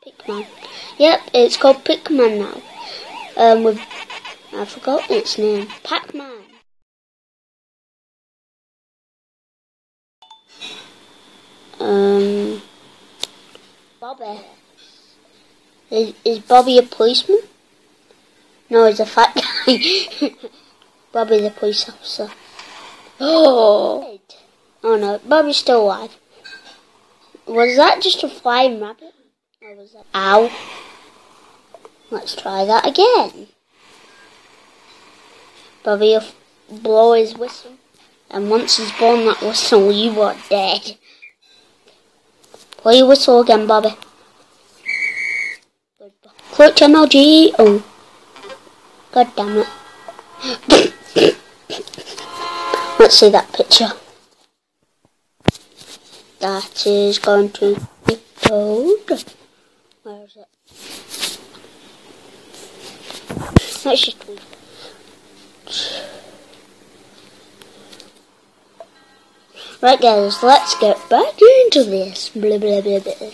Pikmin. Yep, it's called Pikmin now. I've forgotten its name. Pac-Man. Bobby. Is Bobby a policeman? No, he's a fat guy. Bobby's a police officer. Oh no, Bobby's still alive. Was that just a flying rabbit? Or was that... Ow. Let's try that again. Bobby will blow his whistle. And once he's blown that whistle, you are dead. Blow your whistle again, Bobby. Clutch MLG. Oh. God damn it. Let's see that picture. That is going to be told. Where is it? Let's just read. Right guys, let's get back into this. Blah blah blah blah.